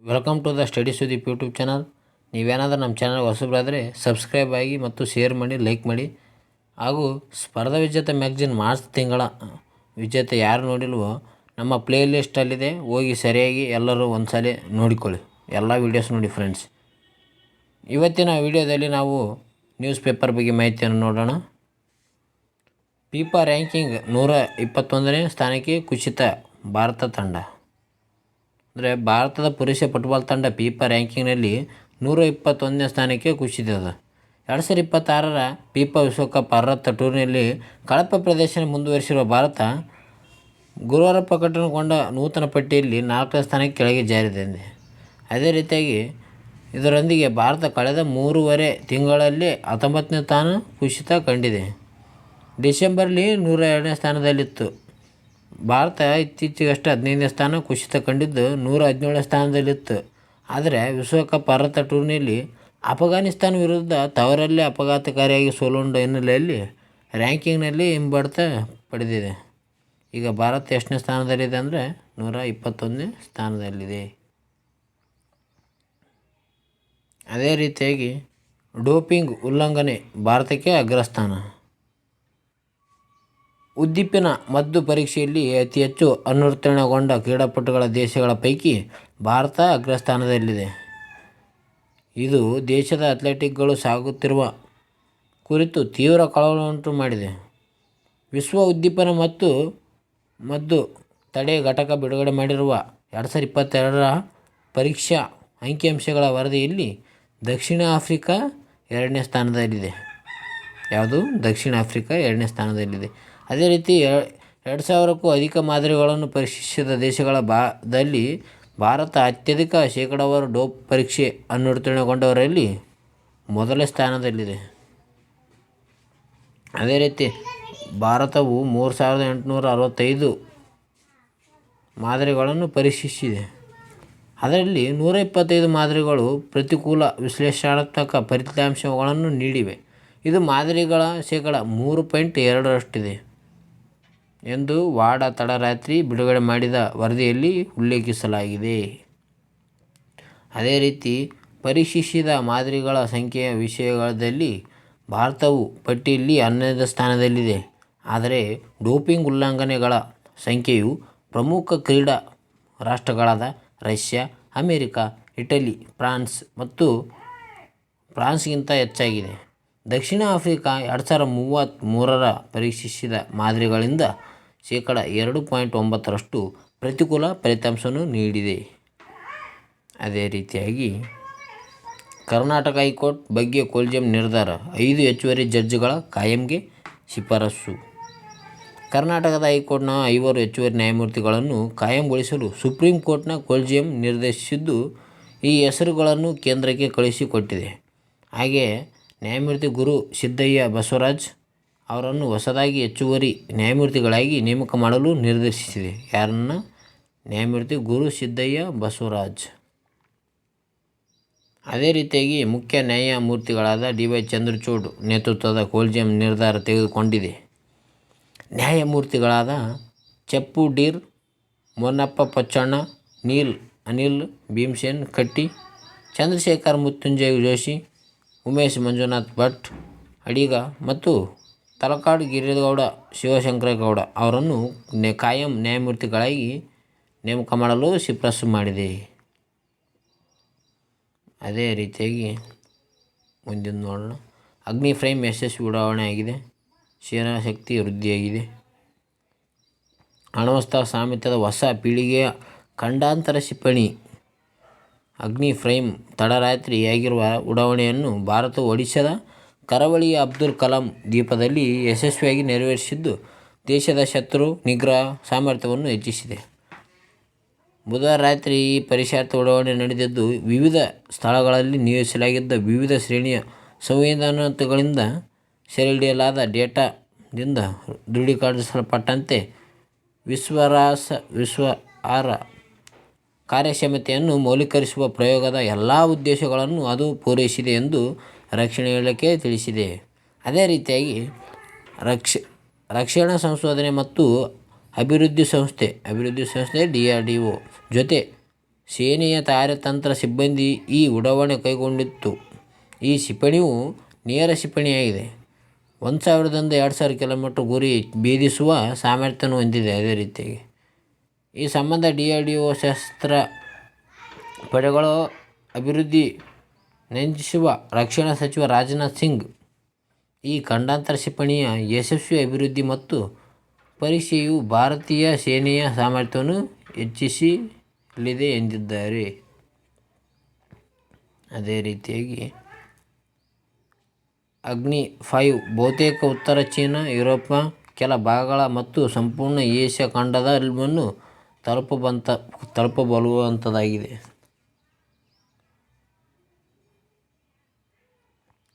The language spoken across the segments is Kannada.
Welcome to the study Sudeep YouTube channel. ನೀವೇನಾದರೂ ನಮ್ಮ ಚಾನಲ್ ಹೊಸಬರಾದರೆ ಸಬ್ಸ್ಕ್ರೈಬ್ ಆಗಿ ಮತ್ತು ಶೇರ್ ಮಾಡಿ, ಲೈಕ್ ಮಾಡಿ. ಹಾಗೂ ಸ್ಪರ್ಧಾ ವಿಜೇತ ಮ್ಯಾಗ್ಜಿನ್ ಮಾರ್ಚ್ ತಿಂಗಳ ವಿಜೇತ ಯಾರು ನೋಡಿಲ್ವೋ ನಮ್ಮ ಪ್ಲೇ ಲಿಸ್ಟಲ್ಲಿದೆ, ಹೋಗಿ ಸರಿಯಾಗಿ ಎಲ್ಲರೂ ಒಂದು ಸಲ ನೋಡಿಕೊಳ್ಳಿ. ಎಲ್ಲ ವೀಡಿಯೋಸ್ ನೋಡಿ ಫ್ರೆಂಡ್ಸ್. ಇವತ್ತಿನ ವಿಡಿಯೋದಲ್ಲಿ ನಾವು ನ್ಯೂಸ್ ಪೇಪರ್ ಬಗ್ಗೆ ಮಾಹಿತಿಯನ್ನು ನೋಡೋಣ. ಫಿಫಾ ರ್ಯಾಂಕಿಂಗ್ 121ನೇ ಸ್ಥಾನಕ್ಕೆ ಕುಸಿತ ಭಾರತ ತಂಡ. ಅಂದರೆ ಭಾರತದ ಪುರುಷ ಫುಟ್ಬಾಲ್ ತಂಡ ಫಿಫಾ ರ್ಯಾಂಕಿಂಗ್ನಲ್ಲಿ 121ನೇ ಸ್ಥಾನಕ್ಕೆ ಕುಸಿದಿದೆ. 2026ರ ಫಿಫಾ ವಿಶ್ವಕಪ್ ಅರ್ಹತಾ ಟೂರ್ನಿಯಲ್ಲಿ ಕಳಪೆ ಪ್ರದರ್ಶನ ಮುಂದುವರಿಸಿರುವ ಭಾರತ ಗುರುವಾರ ಪ್ರಕಟಗೊಂಡ ನೂತನ ಪಟ್ಟಿಯಲ್ಲಿ 4ನೇ ಸ್ಥಾನಕ್ಕೆ ಕೆಳಗೆ ಜಾರಿದೆ. ಅದೇ ರೀತಿಯಾಗಿ ಇದರೊಂದಿಗೆ ಭಾರತ ಕಳೆದ 3.5 ತಿಂಗಳಲ್ಲಿ 19ನೇ ಸ್ಥಾನ ಕುಸಿತ ಕಂಡಿದೆ. ಡಿಸೆಂಬರ್ಲಿ 102ನೇ ಸ್ಥಾನದಲ್ಲಿತ್ತು. ಭಾರತ ಇತ್ತೀಚೆಗಷ್ಟೇ 15ನೇ ಸ್ಥಾನ ಕುಸಿತ ಕಂಡಿದ್ದು 117ನೇ ಸ್ಥಾನದಲ್ಲಿತ್ತು. ಆದರೆ ವಿಶ್ವಕಪ್ ಅರ್ಹತಾ ಟೂರ್ನಿಯಲ್ಲಿ ಅಫ್ಘಾನಿಸ್ತಾನ ವಿರುದ್ಧ ತವರಲ್ಲೇ ಆಘಾತಕಾರಿಯಾಗಿ ಸೋಲುಂಡ ಹಿನ್ನೆಲೆಯಲ್ಲಿ ರ್ಯಾಂಕಿಂಗ್ನಲ್ಲಿ ಹಿಂಬಡ್ತ ಪಡೆದಿದೆ. ಈಗ ಭಾರತ ಎಷ್ಟನೇ ಸ್ಥಾನದಲ್ಲಿದೆ ಅಂದರೆ 121ನೇ ಸ್ಥಾನದಲ್ಲಿದೆ. ಅದೇ ರೀತಿಯಾಗಿ ಡೋಪಿಂಗ್ ಉಲ್ಲಂಘನೆ ಭಾರತಕ್ಕೆ ಅಗ್ರಸ್ಥಾನ. ಉದ್ದೀಪನ ಮದ್ದು ಪರೀಕ್ಷೆಯಲ್ಲಿ ಅತಿ ಹೆಚ್ಚು ಅನುತ್ತೀರ್ಣಗೊಂಡ ಕ್ರೀಡಾಪಟುಗಳ ದೇಶಗಳ ಪೈಕಿ ಭಾರತ ಅಗ್ರಸ್ಥಾನದಲ್ಲಿದೆ. ಇದು ದೇಶದ ಅಥ್ಲೆಟಿಕ್ಗಳು ಸಾಗುತ್ತಿರುವ ಕುರಿತು ತೀವ್ರ ಕಳವಳವುಂಟು ಮಾಡಿದೆ. ವಿಶ್ವ ಉದ್ದೀಪನ ಮತ್ತು ಮದ್ದು ತಡೆ ಘಟಕ ಬಿಡುಗಡೆ ಮಾಡಿರುವ 2022ರ ಪರೀಕ್ಷಾ ಅಂಕಿಅಂಶಗಳ ವರದಿಯಲ್ಲಿ ದಕ್ಷಿಣ ಆಫ್ರಿಕಾ 2ನೇ ಸ್ಥಾನದಲ್ಲಿದೆ. ದಕ್ಷಿಣ ಆಫ್ರಿಕಾ 2ನೇ ಸ್ಥಾನದಲ್ಲಿದೆ. ಅದೇ ರೀತಿ 2000ಕ್ಕೂ ಅಧಿಕ ಮಾದರಿಗಳನ್ನು ಪರೀಕ್ಷಿಸಿದ ದೇಶಗಳ ದಲ್ಲಿ ಭಾರತ ಅತ್ಯಧಿಕ ಶೇಕಡಾವಾರು ಡೋಪ್ ಪರೀಕ್ಷೆ ಅನುತ್ತೀರ್ಣಗೊಂಡವರಲ್ಲಿ ಮೊದಲ ಸ್ಥಾನದಲ್ಲಿದೆ. ಅದೇ ರೀತಿ ಭಾರತವು 3865 ಮಾದರಿಗಳನ್ನು ಪರೀಕ್ಷಿಸಿದೆ. ಅದರಲ್ಲಿ 125 ಮಾದರಿಗಳು ಪ್ರತಿಕೂಲ ವಿಶ್ಲೇಷಣಾತ್ಮಕ ಫಲಿತಾಂಶಗಳನ್ನು ನೀಡಿವೆ. ಇದು ಮಾದರಿಗಳ ಶೇಕಡ 3.2ರಷ್ಟಿದೆ ಎಂದು ವಾಡಾ ತಡರಾತ್ರಿ ಬಿಡುಗಡೆ ಮಾಡಿದ ವರದಿಯಲ್ಲಿ ಉಲ್ಲೇಖಿಸಲಾಗಿದೆ. ಅದೇ ರೀತಿ ಪರೀಕ್ಷಿಸಿದ ಮಾದರಿಗಳ ಸಂಖ್ಯೆಯ ವಿಷಯದಲ್ಲಿ ಭಾರತವು ಪಟ್ಟಿಯಲ್ಲಿ 11ನೇ ಸ್ಥಾನದಲ್ಲಿದೆ. ಆದರೆ ಡೋಪಿಂಗ್ ಉಲ್ಲಂಘನೆಗಳ ಸಂಖ್ಯೆಯು ಪ್ರಮುಖ ಕ್ರೀಡಾ ರಾಷ್ಟ್ರಗಳಾದ ರಷ್ಯಾ, ಅಮೆರಿಕ, ಇಟಲಿ, ಫ್ರಾನ್ಸ್ಗಿಂತ ಹೆಚ್ಚಾಗಿದೆ. ದಕ್ಷಿಣ ಆಫ್ರಿಕಾ 2023ರ ಪರೀಕ್ಷಿಸಿದ ಮಾದರಿಗಳಿಂದ ಶೇಕಡ 2.9ರಷ್ಟು ಪ್ರತಿಕೂಲ ಫಲಿತಾಂಶವನ್ನು ನೀಡಿದೆ. ಅದೇ ರೀತಿಯಾಗಿ ಕರ್ನಾಟಕ ಹೈಕೋರ್ಟ್ ಬಗ್ಗೆ ಕೊಲಿಜಿಯಂ ನಿರ್ಧಾರ, 5 ಹೆಚ್ಚುವರಿ ಜಡ್ಜ್ಗಳ ಕಾಯಂಗೆ ಶಿಫಾರಸು. ಕರ್ನಾಟಕದ ಹೈಕೋರ್ಟ್ನ 5 ಹೆಚ್ಚುವರಿ ನ್ಯಾಯಮೂರ್ತಿಗಳನ್ನು ಕಾಯಂಗೊಳಿಸಲು ಸುಪ್ರೀಂ ಕೋರ್ಟ್ನ ಕೊಲಿಜಿಯಂ ನಿರ್ದೇಶಿಸಿದ್ದು, ಈ ಹೆಸರುಗಳನ್ನು ಕೇಂದ್ರಕ್ಕೆ ಕಳುಹಿಸಿಕೊಟ್ಟಿದೆ. ಹಾಗೆಯೇ ನ್ಯಾಯಮೂರ್ತಿ ಗುರು ಸಿದ್ದಯ್ಯ ಬಸವರಾಜ್ ಅವರನ್ನು ಹೊಸದಾಗಿ ಹೆಚ್ಚುವರಿ ನ್ಯಾಯಮೂರ್ತಿಗಳಾಗಿ ನೇಮಕ ಮಾಡಲು ನಿರ್ದೇಶಿಸಿದೆ. ಯಾರನ್ನು? ನ್ಯಾಯಮೂರ್ತಿ ಗುರು ಸಿದ್ದಯ್ಯ ಬಸವರಾಜ್. ಅದೇ ರೀತಿಯಾಗಿ ಮುಖ್ಯ ನ್ಯಾಯಮೂರ್ತಿಗಳಾದ ಡಿ.ವೈ. ಚಂದ್ರಚೂಡ್ ನೇತೃತ್ವದ ಕೊಲಿಜಿಯಂ ನಿರ್ಧಾರ ತೆಗೆದುಕೊಂಡಿದೆ. ನ್ಯಾಯಮೂರ್ತಿಗಳಾದ ಚೆಪ್ಪು ಡೀರ್, ಮೋನಪ್ಪ ಪೊಚ್ಚಣ್ಣ, ಅನಿಲ್ ಭೀಮಸೇನ್ ಕಟ್ಟಿ, ಚಂದ್ರಶೇಖರ್ ಮೃತ್ಯುಂಜಯ ಜೋಶಿ, ಉಮೇಶ್ ಮಂಜುನಾಥ್ ಭಟ್ ಅಡಿಗ ಮತ್ತು ತಲಕಾಡು ಗಿರಿಗೌಡ ಶಿವಶಂಕರಗೌಡ ಅವರನ್ನು ಕಾಯಂ ನ್ಯಾಯಮೂರ್ತಿಗಳಾಗಿ ನೇಮಕ ಮಾಡಲು ಶಿಫಾರಸು ಮಾಡಿದೆ. ಅದೇ ರೀತಿಯಾಗಿ ಮುಂದಿನ ನೋಡೋಣ. ಅಗ್ನಿ ಫ್ರೈಮ್ ಯಶಸ್ವಿ ಉಡಾವಣೆ ಆಗಿದೆ. ಸೇನಾ ಶಕ್ತಿ ವೃದ್ಧಿಯಾಗಿದೆ. ಅಣ್ವಸ್ತ್ರ ಸಾಮರ್ಥ್ಯದ ಹೊಸ ಪೀಳಿಗೆಯ ಖಂಡಾಂತರ ಕ್ಷಿಪಣಿ ಅಗ್ನಿ ಫ್ರೈಮ್ ತಡರಾತ್ರಿಯಾಗಿರುವ ಉಡಾವಣೆಯನ್ನು ಭಾರತವು ಒಡಿಶಾದ ಕರಾವಳಿಯ ಅಬ್ದುಲ್ ಕಲಾಂ ದ್ವೀಪದಲ್ಲಿ ಯಶಸ್ವಿಯಾಗಿ ನೆರವೇರಿಸಿದ್ದು, ದೇಶದ ಶತ್ರು ನಿಗ್ರಹ ಸಾಮರ್ಥ್ಯವನ್ನು ಹೆಚ್ಚಿಸಿದೆ. ಬುಧವಾರ ರಾತ್ರಿ ಈ ಪರೀಕ್ಷಾರ್ಥ ಉಡಾವಣೆ ನಡೆದಿದ್ದು, ವಿವಿಧ ಸ್ಥಳಗಳಲ್ಲಿ ನಿಯೋಜಿಸಲಾಗಿದ್ದ ವಿವಿಧ ಶ್ರೇಣಿಯ ಸಂವೇದನಾಯುಕ್ತಗಳಿಂದ ಸೆರೆಹಿಡಿಯಲಾದ ಡೇಟಾದಿಂದ ದೃಢೀಕರಿಸಲ್ಪಟ್ಟಂತೆ ವಿಶ್ವಾಸಾರ್ಹ ಕಾರ್ಯಕ್ಷಮತೆಯನ್ನು ಮೌಲ್ಯೀಕರಿಸುವ ಪ್ರಯೋಗದ ಎಲ್ಲ ಉದ್ದೇಶಗಳನ್ನು ಅದು ಪೂರೈಸಿದೆ ಎಂದು ರಕ್ಷಣಾ ಇಲಾಖೆ ತಿಳಿಸಿದೆ. ಅದೇ ರೀತಿಯಾಗಿ ರಕ್ಷಣಾ ಸಂಶೋಧನೆ ಮತ್ತು ಅಭಿವೃದ್ಧಿ ಸಂಸ್ಥೆ DRDO ಜೊತೆ ಸೇನೆಯ ಕಾರ್ಯತಂತ್ರ ಸಿಬ್ಬಂದಿ ಈ ಉಡಾವಣೆ ಕೈಗೊಂಡಿತ್ತು. ಈ ಕ್ಷಿಪಣಿಯು ನೇರ ಕ್ಷಿಪಣಿಯಾಗಿದೆ. 1000ರಿಂದ 2000 ಕಿಲೋಮೀಟರ್ ಗುರಿ ಭೇದಿಸುವ ಸಾಮರ್ಥ್ಯವನ್ನು ಹೊಂದಿದೆ. ಅದೇ ರೀತಿಯಾಗಿ ಈ ಸಂಬಂಧ DRDO ಶಸ್ತ್ರ ಪಡೆಗಳ ಅಭಿವೃದ್ಧಿ ನೆಂಚಿಸುವ ರಕ್ಷಣಾ ಸಚಿವ ರಾಜನಾಥ್ ಸಿಂಗ್ ಈ ಖಂಡಾಂತರ ಕ್ಷಿಪಣಿಯ ಯಶಸ್ವಿ ಅಭಿವೃದ್ಧಿ ಮತ್ತು ಪರೀಕ್ಷೆಯು ಭಾರತೀಯ ಸೇನೆಯ ಸಾಮರ್ಥ್ಯವನ್ನು ಹೆಚ್ಚಿಸಲಿದೆ ಎಂದಿದ್ದಾರೆ. ಅದೇ ರೀತಿಯಾಗಿ ಅಗ್ನಿ 5 ಬಹುತೇಕ ಉತ್ತರ ಚೀನಾ, ಯುರೋಪ್ನ ಕೆಲ ಭಾಗಗಳ ಮತ್ತು ಸಂಪೂರ್ಣ ಏಷ್ಯಾ ಖಂಡವನ್ನು ತಲುಪಬಲ್ಲುವಂಥದ್ದಾಗಿದೆ.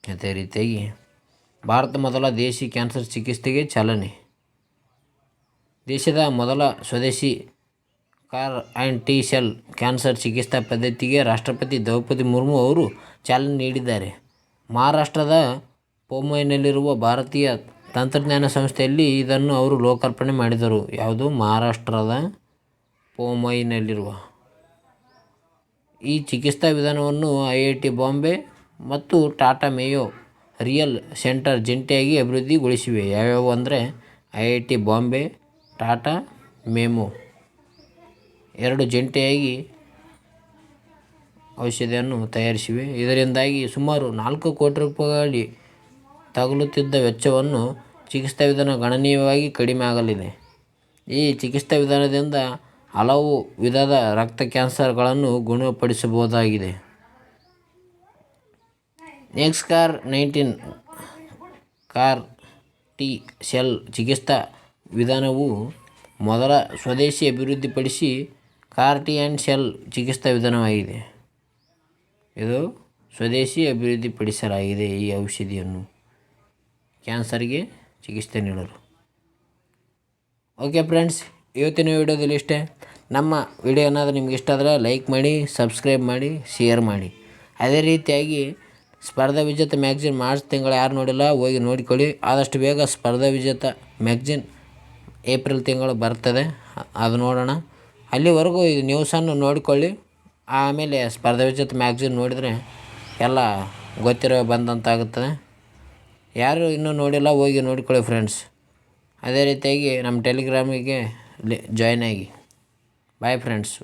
ಅದೇ ರೀತಿಯಾಗಿ ಭಾರತ ಮೊದಲ ದೇಶಿ ಕ್ಯಾನ್ಸರ್ ಚಿಕಿತ್ಸೆಗೆ ಚಾಲನೆ. ದೇಶದ ಮೊದಲ ಸ್ವದೇಶಿ CAR-T ಸೆಲ್ ಕ್ಯಾನ್ಸರ್ ಚಿಕಿತ್ಸಾ ಪದ್ಧತಿಗೆ ರಾಷ್ಟ್ರಪತಿ ದ್ರೌಪದಿ ಮುರ್ಮು ಅವರು ಚಾಲನೆ ನೀಡಿದ್ದಾರೆ. ಮಹಾರಾಷ್ಟ್ರದ ಪೋಮೈನಲ್ಲಿರುವ ಭಾರತೀಯ ತಂತ್ರಜ್ಞಾನ ಸಂಸ್ಥೆಯಲ್ಲಿ ಇದನ್ನು ಅವರು ಲೋಕಾರ್ಪಣೆ ಮಾಡಿದರು. ಯಾವುದು? ಮಹಾರಾಷ್ಟ್ರದ ಪೋಮೈನಲ್ಲಿರುವ ಈ ಚಿಕಿತ್ಸಾ ವಿಧಾನವನ್ನು IIT ಬಾಂಬೆ ಮತ್ತು ಟಾಟಾ ಮೇಯೋ ರಿಯಲ್ ಸೆಂಟರ್ ಜಂಟಿಯಾಗಿ ಅಭಿವೃದ್ಧಿಗೊಳಿಸಿವೆ. ಯಾವ್ಯಾವು ಅಂದರೆ IIT ಬಾಂಬೆ, ಟಾಟಾ ಮೇಮೋ ಎರಡು ಜಂಟಿಯಾಗಿ ಔಷಧಿಯನ್ನು ತಯಾರಿಸಿವೆ. ಇದರಿಂದಾಗಿ ಸುಮಾರು 4 ಕೋಟಿ ರೂಪಾಯಿಗಳಲ್ಲಿ ತಗುಲುತ್ತಿದ್ದ ವೆಚ್ಚವನ್ನು ಚಿಕಿತ್ಸಾ ವಿಧಾನ ಗಣನೀಯವಾಗಿ ಕಡಿಮೆ ಆಗಲಿದೆ. ಈ ಚಿಕಿತ್ಸಾ ವಿಧಾನದಿಂದ ಹಲವು ವಿಧದ ರಕ್ತ ಕ್ಯಾನ್ಸರ್ಗಳನ್ನು ಗುಣಪಡಿಸಬಹುದಾಗಿದೆ. ನೆಕ್ಸ್ಟ್ CAR-T ಸೆಲ್ ಚಿಕಿತ್ಸಾ ವಿಧಾನವು ಮೊದಲ ಸ್ವದೇಶಿ ಅಭಿವೃದ್ಧಿಪಡಿಸಿ CAR-T ಸೆಲ್ ಚಿಕಿತ್ಸಾ ವಿಧಾನವಾಗಿದೆ. ಇದು ಸ್ವದೇಶಿ ಅಭಿವೃದ್ಧಿಪಡಿಸಲಾಗಿದೆ ಈ ಔಷಧಿಯನ್ನು ಕ್ಯಾನ್ಸರ್ಗೆ ಚಿಕಿತ್ಸೆ ನೀಡಲು. ಓಕೆ ಫ್ರೆಂಡ್ಸ್, ಇವತ್ತಿನ ವಿಡಿಯೋದಲ್ಲಿ ಇಷ್ಟೇ. ನಮ್ಮ ವಿಡಿಯೋ ಏನಾದರೂ ನಿಮ್ಗೆ ಇಷ್ಟ ಆದರೆ ಲೈಕ್ ಮಾಡಿ, ಸಬ್ಸ್ಕ್ರೈಬ್ ಮಾಡಿ, ಶೇರ್ ಮಾಡಿ. ಅದೇ ರೀತಿಯಾಗಿ ಸ್ಪರ್ಧಾ ವಿಜೇತ ಮ್ಯಾಗ್ಝಿನ್ ಮಾರ್ಚ್ ತಿಂಗಳು ಯಾರು ನೋಡಿಲ್ಲ ಹೋಗಿ ನೋಡಿಕೊಳ್ಳಿ. ಆದಷ್ಟು ಬೇಗ ಸ್ಪರ್ಧಾ ವಿಜೇತ ಮ್ಯಾಗ್ಝಿನ್ ಏಪ್ರಿಲ್ ತಿಂಗಳು ಬರ್ತದೆ, ಅದು ನೋಡೋಣ. ಅಲ್ಲಿವರೆಗೂ ಇದು ನ್ಯೂಸನ್ನು ನೋಡಿಕೊಳ್ಳಿ. ಆಮೇಲೆ ಸ್ಪರ್ಧಾ ವಿಜೇತ ಮ್ಯಾಗ್ಝಿನ್ ನೋಡಿದರೆ ಎಲ್ಲ ಗೊತ್ತಿರೋ ಬಂದಂತಾಗುತ್ತದೆ. ಯಾರು ಇನ್ನೂ ನೋಡಿಲ್ಲ ಹೋಗಿ ನೋಡಿಕೊಳ್ಳಿ ಫ್ರೆಂಡ್ಸ್. ಅದೇ ರೀತಿಯಾಗಿ ನಮ್ಮ ಟೆಲಿಗ್ರಾಮಿಗೆ ಜಾಯ್ನ್ ಆಗಿ. ಬಾಯ್ ಫ್ರೆಂಡ್ಸು.